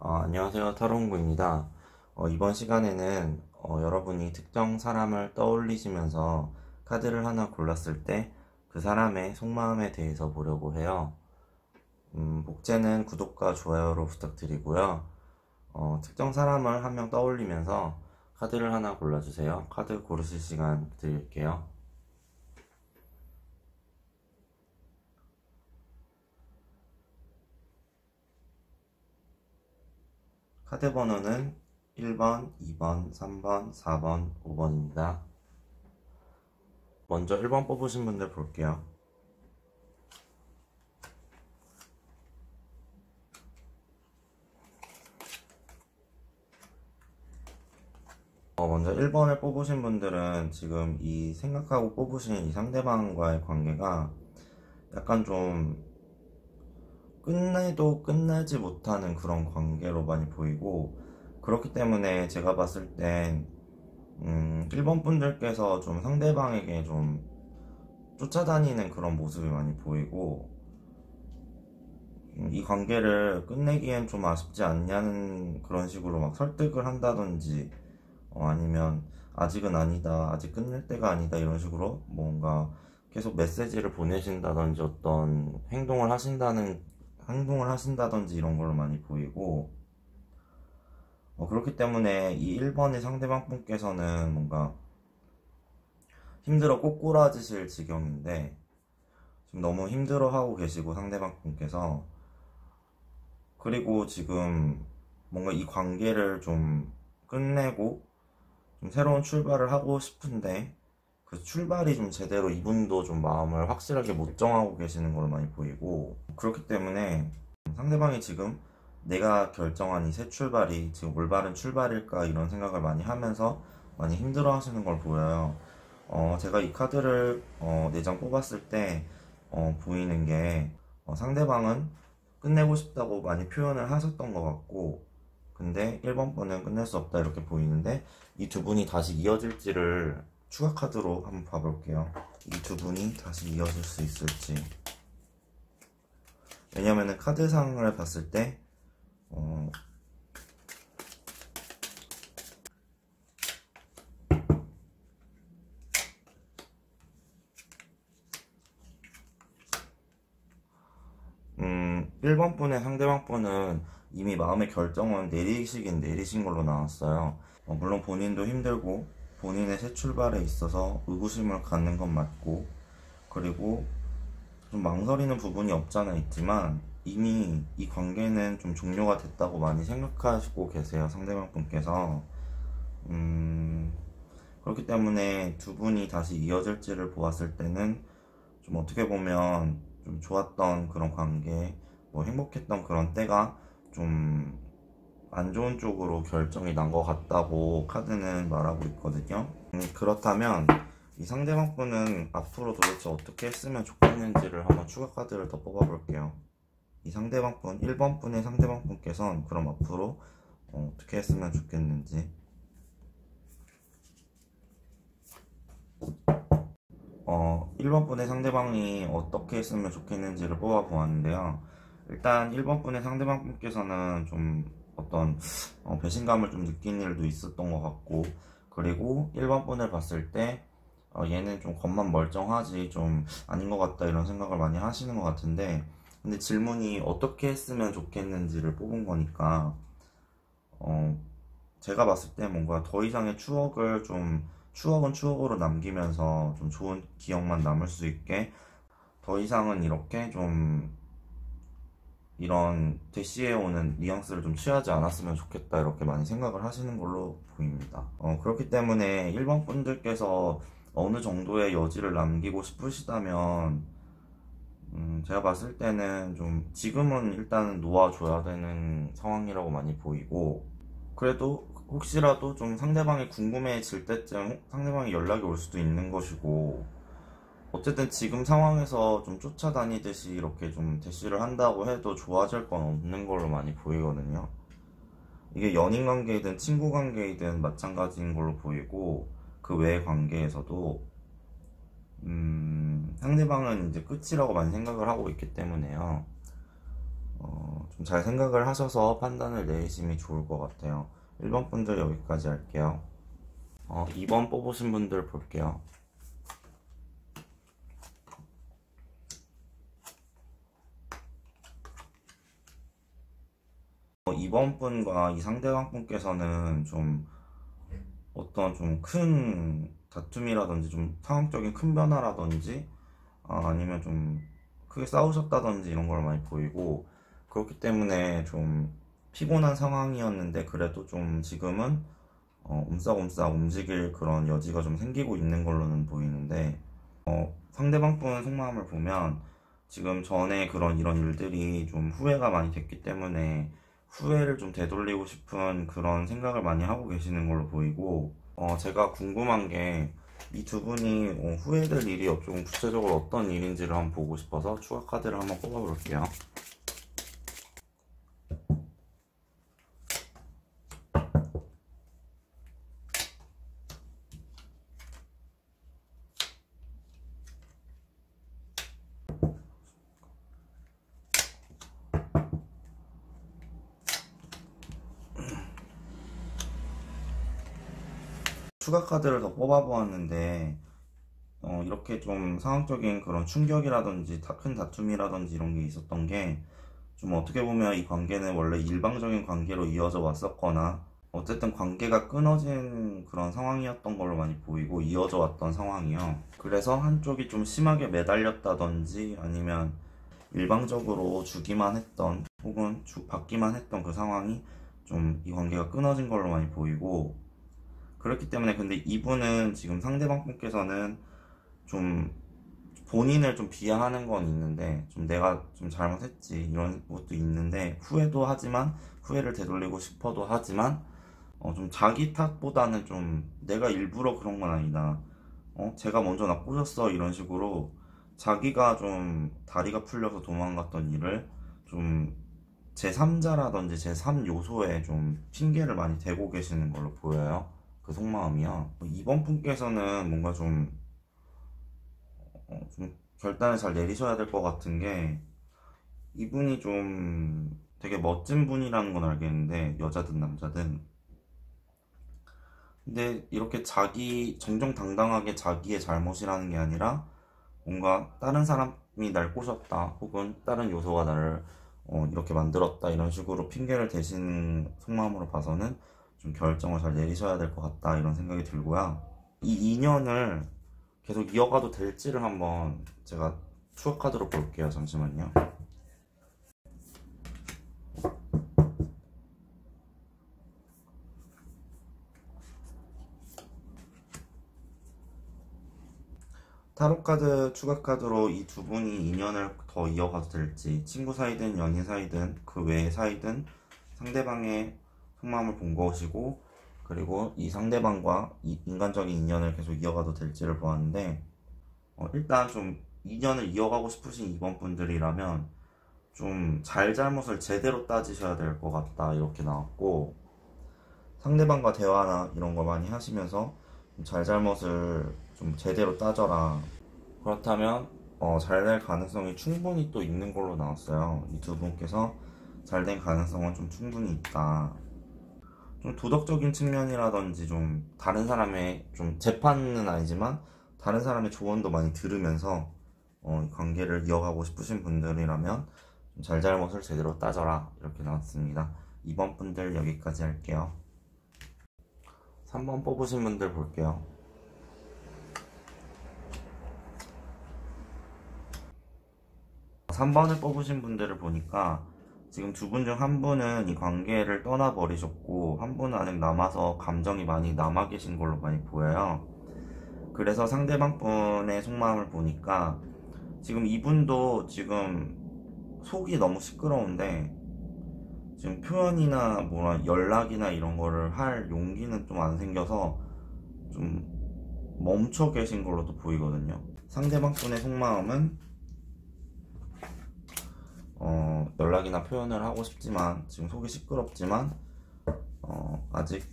안녕하세요. 타로옹구입니다. 이번 시간에는 여러분이 특정 사람을 떠올리시면서 카드를 하나 골랐을 때 그 사람의 속마음에 대해서 보려고 해요. 복제는 구독과 좋아요로 부탁드리고요. 특정 사람을 한 명 떠올리면서 카드를 하나 골라주세요. 카드 고르실 시간 드릴게요. 카드 번호는 1번, 2번, 3번, 4번, 5번입니다. 먼저 1번 뽑으신 분들 볼게요. 먼저 1번을 뽑으신 분들은 지금 이 생각하고 뽑으신 이 상대방과의 관계가 약간 좀 끝내도 끝내지 못하는 그런 관계로 많이 보이고, 그렇기 때문에 제가 봤을 땐 1번 분들께서 좀 상대방에게 좀 쫓아다니는 그런 모습이 많이 보이고, 이 관계를 끝내기엔 좀 아쉽지 않냐는 그런 식으로 막 설득을 한다든지, 아니면 아직은 아니다, 아직 끝낼 때가 아니다, 이런 식으로 뭔가 계속 메시지를 보내신다든지 어떤 행동을 하신다든지 이런 걸로 많이 보이고, 그렇기 때문에 이 1번의 상대방 분께서는 뭔가 힘들어 꼬꾸라지실 지경인데, 지금 너무 힘들어 하고 계시고 상대방 분께서, 그리고 지금 뭔가 이 관계를 좀 끝내고 좀 새로운 출발을 하고 싶은데, 그 출발이 좀 제대로 이분도 좀 마음을 확실하게 못 정하고 계시는 걸로 많이 보이고, 그렇기 때문에 상대방이 지금 내가 결정한 이 새 출발이 지금 올바른 출발일까 이런 생각을 많이 하면서 많이 힘들어 하시는 걸 보여요. 제가 이 카드를 4장 뽑았을 때 보이는 게, 상대방은 끝내고 싶다고 많이 표현을 하셨던 것 같고, 근데 1번 분은 끝낼 수 없다 이렇게 보이는데, 이 두 분이 다시 이어질지를 추가 카드로 한번 봐볼게요. 이 두 분이 다시 이어질 수 있을지. 왜냐면은 카드상을 봤을 때 어, 음, 1번 분의 상대방 분은 이미 마음의 결정은 내리시긴 내리신 걸로 나왔어요. 물론 본인도 힘들고 본인의 새 출발에 있어서 의구심을 갖는 건 맞고, 그리고 좀 망설이는 부분이 없잖아 있지만 이미 이 관계는 좀 종료가 됐다고 많이 생각하시고 계세요, 상대방 분께서. 그렇기 때문에 두 분이 다시 이어질지를 보았을 때는 좀 어떻게 보면 좀 좋았던 그런 관계, 뭐 행복했던 그런 때가 좀 안 좋은 쪽으로 결정이 난 것 같다고 카드는 말하고 있거든요. 그렇다면 이 상대방 분은 앞으로 도대체 어떻게 했으면 좋겠는지를 한번 추가 카드를 더 뽑아볼게요. 이 상대방 분, 1번 분의 상대방 분께서는 그럼 앞으로 어떻게 했으면 좋겠는지. 1번 분의 상대방이 어떻게 했으면 좋겠는지를 뽑아보았는데요. 일단 1번 분의 상대방 분께서는 좀 어떤 배신감을 좀 느낀 일도 있었던 것 같고, 그리고 1번 분을 봤을 때 얘는 좀 겉만 멀쩡하지 좀 아닌 것 같다 이런 생각을 많이 하시는 것 같은데, 근데 질문이 어떻게 했으면 좋겠는지를 뽑은 거니까 어, 제가 봤을 때 뭔가 더 이상의 추억은 추억으로 남기면서 좀 좋은 기억만 남을 수 있게, 더 이상은 이렇게 좀 이런 대시에 오는 뉘앙스를 좀 취하지 않았으면 좋겠다 이렇게 많이 생각을 하시는 걸로 보입니다. 그렇기 때문에 1번 분들께서 어느 정도의 여지를 남기고 싶으시다면 제가 봤을 때는 좀 지금은 일단은 놓아줘야 되는 상황이라고 많이 보이고, 그래도 혹시라도 좀 상대방이 궁금해질 때쯤 상대방이 연락이 올 수도 있는 것이고, 어쨌든 지금 상황에서 좀 쫓아다니듯이 이렇게 좀 대시를 한다고 해도 좋아질 건 없는 걸로 많이 보이거든요. 이게 연인 관계이든 친구 관계이든 마찬가지인 걸로 보이고, 그 외의 관계에서도 상대방은 이제 끝이라고 많이 생각을 하고 있기 때문에요. 좀 잘 생각을 하셔서 판단을 내리시면 좋을 것 같아요. 1번 분들 여기까지 할게요. 2번 뽑으신 분들 볼게요. 2번 분과 이 상대방 분께서는 좀 어떤 좀 큰 다툼이라든지 좀 상황적인 큰 변화라든지 아니면 좀 크게 싸우셨다든지 이런 걸 많이 보이고, 그렇기 때문에 좀 피곤한 상황이었는데 그래도 좀 지금은 옴싹옴싹 움직일 그런 여지가 좀 생기고 있는 걸로는 보이는데, 상대방 분 속마음을 보면 지금 전에 그런 이런 일들이 좀 후회가 많이 됐기 때문에 후회를 좀 되돌리고 싶은 그런 생각을 많이 하고 계시는 걸로 보이고, 제가 궁금한 게 이 두 분이 후회될 일이 좀 구체적으로 어떤 일인지를 한번 보고 싶어서 추가 카드를 한번 뽑아볼게요. 추가 카드를 더 뽑아보았는데 이렇게 좀 상황적인 그런 충격이라든지 큰 다툼이라든지 이런 게 있었던 게 좀 어떻게 보면 이 관계는 원래 일방적인 관계로 이어져 왔었거나 어쨌든 관계가 끊어진 그런 상황이었던 걸로 많이 보이고, 이어져 왔던 상황이요. 그래서 한쪽이 좀 심하게 매달렸다든지 아니면 일방적으로 주기만 했던 혹은 받기만 했던 그 상황이 좀 이 관계가 끊어진 걸로 많이 보이고, 그렇기 때문에 근데 이분은 지금 상대방 분께서는 좀 본인을 좀 비하하는 건 있는데, 좀 내가 좀 잘못했지 이런 것도 있는데, 후회도 하지만 후회를 되돌리고 싶어도 하지만 좀 자기 탓보다는 좀 내가 일부러 그런 건 아니다, 제가 먼저 나 꼬셨어 이런 식으로 자기가 좀 다리가 풀려서 도망갔던 일을 좀 제3자라든지 제3요소에 좀 핑계를 많이 대고 계시는 걸로 보여요. 그 속마음이요. 이번 분께서는 뭔가 좀 결단을 잘 내리셔야 될 것 같은 게, 이분이 좀 되게 멋진 분이라는 건 알겠는데, 여자든 남자든, 근데 이렇게 정정당당하게 자기의 잘못이라는 게 아니라 뭔가 다른 사람이 날 꼬셨다 혹은 다른 요소가 나를 이렇게 만들었다 이런 식으로 핑계를 대신 속마음으로 봐서는 좀 결정을 잘 내리셔야 될 것 같다 이런 생각이 들고요. 이 인연을 계속 이어가도 될지를 한번 제가 추억 카드로 볼게요. 잠시만요. 타로 카드 추가 카드로 이 두 분이 인연을 더 이어가도 될지, 친구 사이든 연인 사이든 그 외의 사이든 상대방의 속마음을 본 것이고, 그리고 이 상대방과 이 인간적인 인연을 계속 이어가도 될지를 보았는데, 일단 좀 인연을 이어가고 싶으신 이번 분들이라면 좀 잘잘못을 제대로 따지셔야 될 것 같다 이렇게 나왔고, 상대방과 대화나 이런 거 많이 하시면서 잘잘못을 좀 제대로 따져라. 그렇다면 잘 될 가능성이 충분히 또 있는 걸로 나왔어요. 이 두 분께서 잘 된 가능성은 좀 충분히 있다. 좀 도덕적인 측면이라든지 좀 다른 사람의 좀 재판은 아니지만 다른 사람의 조언도 많이 들으면서 이 관계를 이어가고 싶으신 분들이라면 좀 잘잘못을 제대로 따져라 이렇게 나왔습니다. 2번 분들 여기까지 할게요. 3번 뽑으신 분들 볼게요. 3번을 뽑으신 분들을 보니까 지금 두 분 중 한 분은 이 관계를 떠나버리셨고 한 분은 아직 남아서 감정이 많이 남아 계신 걸로 많이 보여요. 그래서 상대방 분의 속마음을 보니까 지금 이분도 지금 속이 너무 시끄러운데 지금 표현이나 뭐라 연락이나 이런 거를 할 용기는 좀 안 생겨서 좀 멈춰 계신 걸로도 보이거든요. 상대방 분의 속마음은 연락이나 표현을 하고 싶지만 지금 속이 시끄럽지만 아직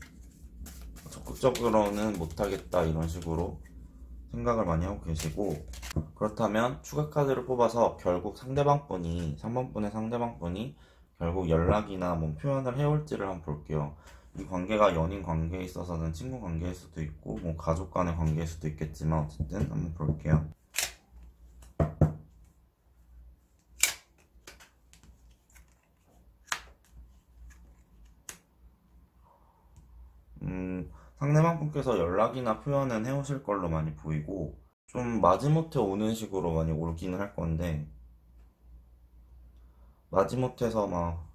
적극적으로는 못하겠다 이런 식으로 생각을 많이 하고 계시고, 그렇다면 추가 카드를 뽑아서 결국 3번 분의 상대방분이 결국 연락이나 뭐 표현을 해올지를 한번 볼게요. 이 관계가 연인 관계에 있어서는 친구 관계일 수도 있고 뭐 가족 간의 관계일 수도 있겠지만 어쨌든 한번 볼게요. 상대방 분께서 연락이나 표현은 해오실 걸로 많이 보이고, 좀 마지못해 오는 식으로 많이 올기는 할 건데, 마지못해서 막,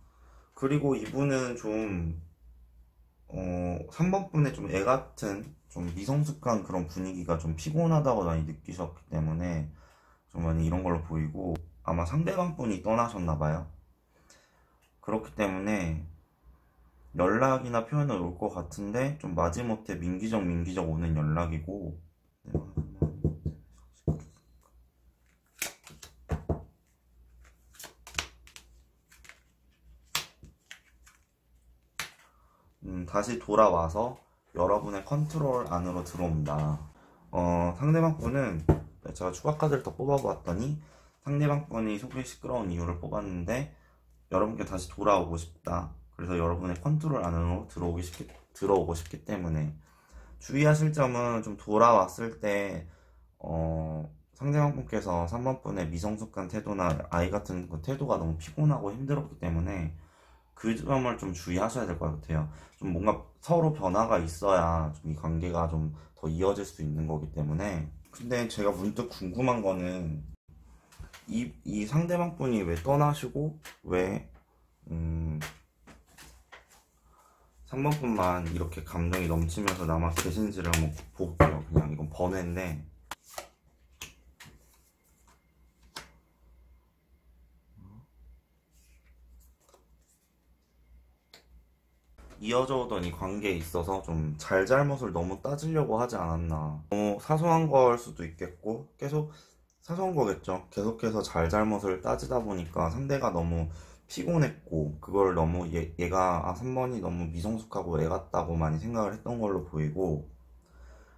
그리고 이분은 좀 3번 분의 좀 애 같은 좀 미성숙한 그런 분위기가 좀 피곤하다고 많이 느끼셨기 때문에 좀 많이 이런 걸로 보이고, 아마 상대방 분이 떠나셨나 봐요. 그렇기 때문에 연락이나 표현은 올 것 같은데 좀 마지못해 민기적 오는 연락이고, 다시 돌아와서 여러분의 컨트롤 안으로 들어온다. 상대방 분은 제가 추가 카드를 더 뽑아보았더니 상대방 분이 속이 시끄러운 이유를 뽑았는데 여러분께 다시 돌아오고 싶다. 그래서 여러분의 컨트롤 안으로 들어오고 싶기 때문에 주의하실 점은 좀 돌아왔을 때 상대방 분께서 3번 분의 미성숙한 태도나 아이 같은 그 태도가 너무 피곤하고 힘들었기 때문에 그 점을 좀 주의하셔야 될 것 같아요. 좀 뭔가 서로 변화가 있어야 좀 이 관계가 좀 더 이어질 수 있는 거기 때문에. 근데 제가 문득 궁금한 거는 이 상대방 분이 왜 떠나시고 왜 3번 분만 이렇게 감정이 넘치면서 남아 계신지를 한번 볼게요. 그냥 이건 번외인데, 이어져 오던 이 관계에 있어서 좀 잘잘못을 너무 따지려고 하지 않았나. 너무 사소한 걸 수도 있겠고, 계속 사소한 거겠죠. 계속해서 잘잘못을 따지다 보니까 상대가 너무 피곤했고, 그걸 너무 얘가 3번이 너무 미성숙하고 애 같다고 많이 생각을 했던 걸로 보이고,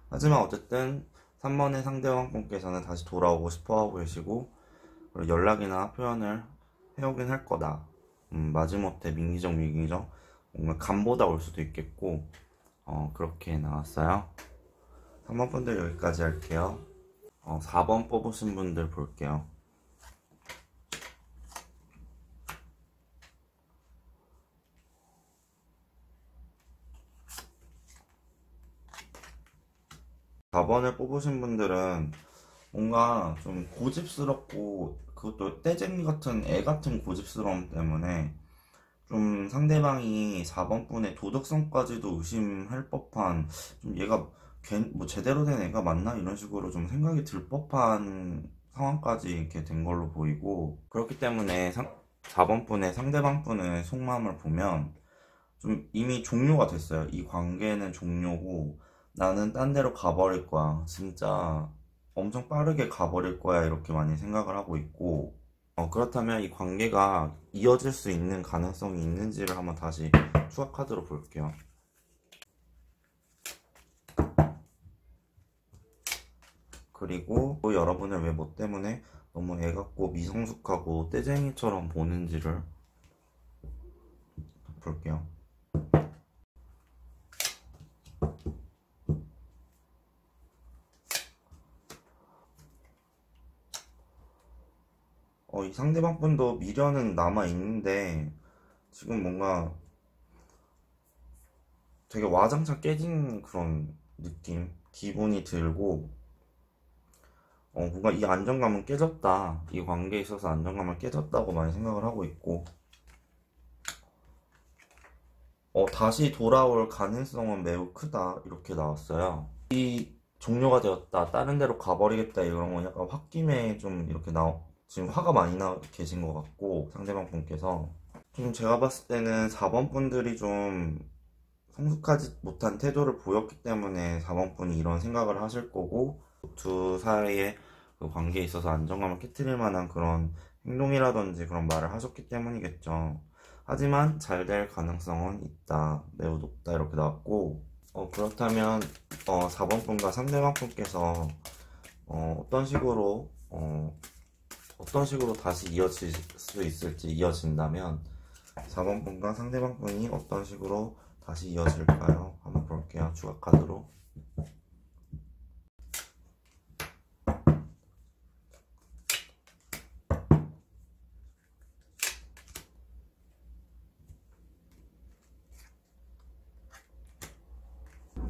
하지만 어쨌든 3번의 상대방 분께서는 다시 돌아오고 싶어 하고 계시고, 그리고 연락이나 표현을 해오긴 할 거다. 마지못해 민기적 뭔가 간보다 올 수도 있겠고, 그렇게 나왔어요. 3번 분들 여기까지 할게요. 4번 뽑으신 분들 볼게요. 사 번을 뽑으신 분들은 뭔가 좀 고집스럽고, 그것도 떼쟁이 같은 애 같은 고집스러움 때문에 좀 상대방이 4번 분의 도덕성까지도 의심할 법한, 좀 얘가 뭐 제대로 된 애가 맞나 이런 식으로 좀 생각이 들 법한 상황까지 이렇게 된 걸로 보이고, 그렇기 때문에 4번 분의 상대방 분의 속마음을 보면 좀 이미 종료가 됐어요. 이 관계는 종료고 나는 딴 데로 가버릴 거야. 진짜 엄청 빠르게 가버릴 거야. 이렇게 많이 생각을 하고 있고, 그렇다면 이 관계가 이어질 수 있는 가능성이 있는지를 한번 다시 추가 카드로 볼게요. 그리고 또 여러분을 왜 뭐 때문에 너무 애 같고 미성숙하고 떼쟁이처럼 보는지를 볼게요. 이 상대방 분도 미련은 남아 있는데 지금 뭔가 되게 와장창 깨진 그런 느낌, 기분이 들고, 뭔가 이 안정감은 깨졌다. 이 관계에 있어서 안정감을 깨졌다고 많이 생각을 하고 있고, 다시 돌아올 가능성은 매우 크다. 이렇게 나왔어요. 이 종료가 되었다. 다른 데로 가버리겠다. 이런 건 약간 홧김에 좀 이렇게 지금 화가 많이 나 계신 것 같고, 상대방 분께서. 좀 제가 봤을 때는 4번 분들이 좀 성숙하지 못한 태도를 보였기 때문에 4번 분이 이런 생각을 하실 거고, 두 사이의 그 관계에 있어서 안정감을 깨트릴 만한 그런 행동이라든지 그런 말을 하셨기 때문이겠죠. 하지만 잘 될 가능성은 있다. 매우 높다. 이렇게 나왔고, 그렇다면 4번 분과 상대방 분께서 어떤 식으로 다시 이어질 수 있을지 이어진다면 4번 분과 상대방 분이 어떤 식으로 다시 이어질까요? 한번 볼게요. 추가 카드로.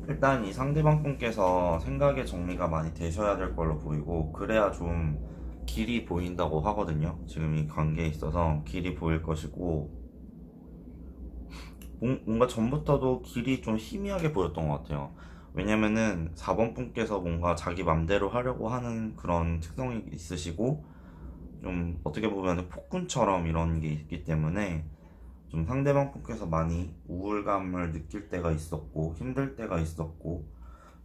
일단 이 상대방 분께서 생각의 정리가 많이 되셔야 될 걸로 보이고, 그래야 좀 길이 보인다고 하거든요. 지금 이 관계에 있어서 길이 보일 것이고, 뭔가 전부터도 길이 좀 희미하게 보였던 것 같아요. 왜냐면은 4번 분께서 뭔가 자기 맘대로 하려고 하는 그런 특성이 있으시고, 좀 어떻게 보면 폭군처럼 이런 게 있기 때문에 좀 상대방 분께서 많이 우울감을 느낄 때가 있었고 힘들 때가 있었고,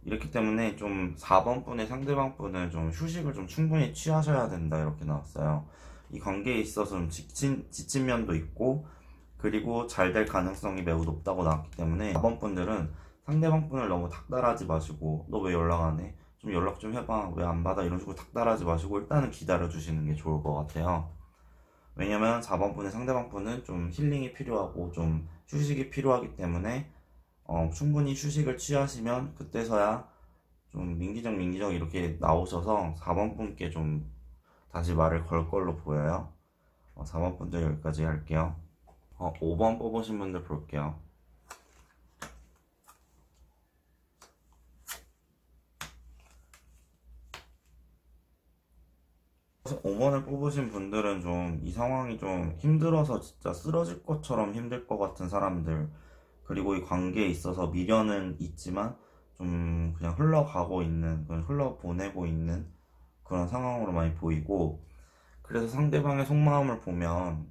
이렇기 때문에 좀 4번 분의 상대방 분은 좀 휴식을 좀 충분히 취하셔야 된다 이렇게 나왔어요. 이 관계에 있어서 좀 지친 면도 있고, 그리고 잘 될 가능성이 매우 높다고 나왔기 때문에 4번 분들은 상대방 분을 너무 닥달하지 마시고, 너 왜 연락 안 해? 좀 연락 좀 해봐. 왜 안 받아? 이런 식으로 닥달하지 마시고 일단은 기다려 주시는 게 좋을 것 같아요. 왜냐면 4번 분의 상대방 분은 좀 힐링이 필요하고 좀 휴식이 필요하기 때문에 충분히 휴식을 취하시면 그때서야 좀 민기적 이렇게 나오셔서 4번 분께 좀 다시 말을 걸 걸로 보여요. 4번 분들 여기까지 할게요. 5번 뽑으신 분들 볼게요. 5번을 뽑으신 분들은 좀 이 상황이 좀 힘들어서 진짜 쓰러질 것처럼 힘들 것 같은 사람들, 그리고 이 관계에 있어서 미련은 있지만 좀 그냥 흘러가고 있는, 그냥 흘러보내고 있는 그런 상황으로 많이 보이고, 그래서 상대방의 속마음을 보면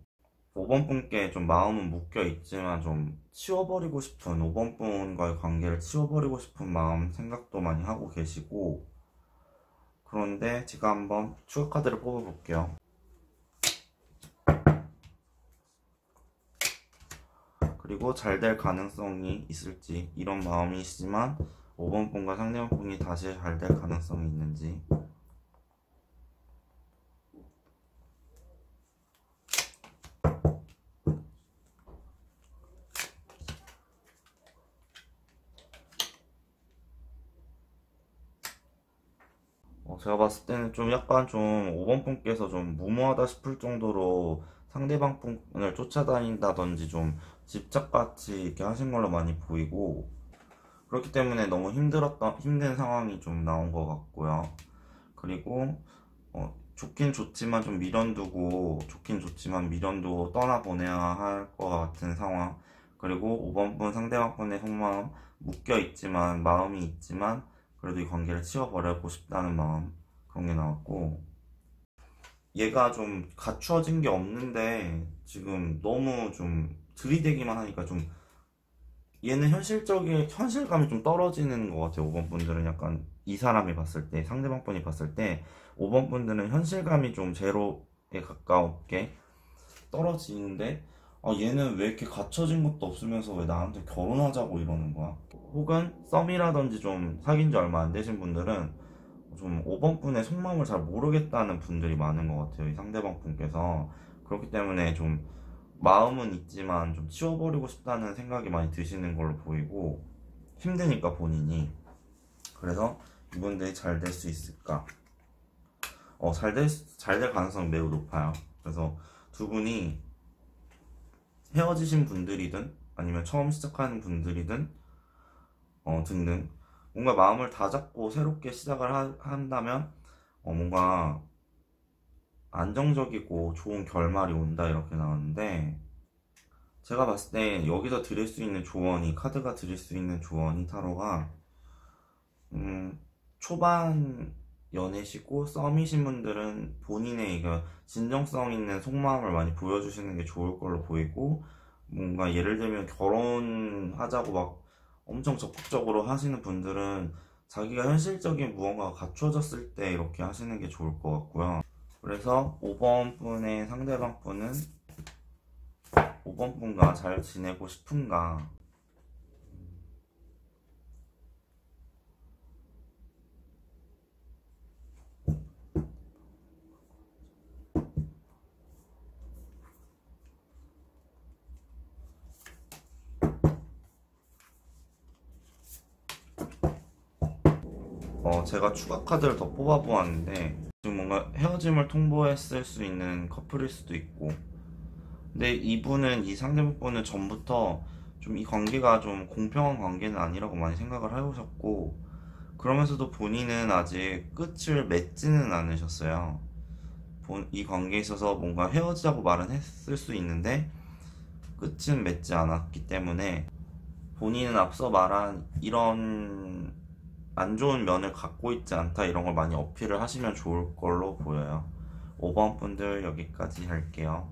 5번 분께 좀 마음은 묶여 있지만 좀 치워버리고 싶은, 5번 분과의 관계를 치워버리고 싶은 마음 생각도 많이 하고 계시고, 그런데 제가 한번 추가 카드를 뽑아볼게요. 그리고 잘 될 가능성이 있을지, 이런 마음이시지만 5번 분과 상대방 분이 다시 잘 될 가능성이 있는지. 제가 봤을 때는 좀 약간 좀 5번 분께서 좀 무모하다 싶을 정도로 상대방 분을 쫓아다닌다든지 좀 집착같이 이렇게 하신 걸로 많이 보이고, 그렇기 때문에 너무 힘든 상황이 좀 나온 것 같고요. 그리고 좋긴 좋지만 좀 미련두고, 좋긴 좋지만 미련두고 떠나보내야 할 것 같은 상황. 그리고 5번 분 상대방 분의 속마음, 묶여있지만 마음이 있지만 그래도 이 관계를 치워버리고 싶다는 마음, 그런 게 나왔고, 얘가 좀 갖추어진 게 없는데 지금 너무 좀 들이대기만 하니까 좀 얘는 현실감이 좀 떨어지는 것 같아요. 5번 분들은 약간 이 사람이 봤을 때, 상대방 분이 봤을 때 5번 분들은 현실감이 좀 제로에 가깝게 떨어지는데, 얘는 왜 이렇게 갖춰진 것도 없으면서 왜 나한테 결혼하자고 이러는 거야? 혹은 썸이라든지 좀 사귄 지 얼마 안 되신 분들은 좀 5번 분의 속마음을 잘 모르겠다는 분들이 많은 것 같아요. 이 상대방 분께서. 그렇기 때문에 좀 마음은 있지만 좀 치워버리고 싶다는 생각이 많이 드시는 걸로 보이고, 힘드니까 본인이. 그래서 이분들이 잘 될 수 있을까? 잘 될 가능성이 매우 높아요. 그래서 두 분이 헤어지신 분들이든 아니면 처음 시작하는 분들이든 등등 뭔가 마음을 다잡고 새롭게 시작을 한다면 뭔가 안정적이고 좋은 결말이 온다 이렇게 나왔는데, 제가 봤을 때 여기서 드릴 수 있는 조언이, 카드가 드릴 수 있는 조언이, 타로가 초반 연애시고 썸이신 분들은 본인의 이거 진정성 있는 속마음을 많이 보여주시는 게 좋을 걸로 보이고, 뭔가 예를 들면 결혼하자고 막 엄청 적극적으로 하시는 분들은 자기가 현실적인 무언가가 갖춰졌을 때 이렇게 하시는 게 좋을 것 같고요. 그래서 5번 분의 상대방 분은 5번 분과 잘 지내고 싶은가, 제가 추가 카드를 더 뽑아보았는데 지금 뭔가 헤어짐을 통보했을 수 있는 커플일 수도 있고, 근데 이 상대분은 전부터 좀 이 관계가 좀 공평한 관계는 아니라고 많이 생각을 해오셨고, 그러면서도 본인은 아직 끝을 맺지는 않으셨어요. 이 관계에 있어서 뭔가 헤어지자고 말은 했을 수 있는데 끝은 맺지 않았기 때문에 본인은 앞서 말한 이런 안 좋은 면을 갖고 있지 않다, 이런 걸 많이 어필을 하시면 좋을 걸로 보여요. 5번 분들 여기까지 할게요.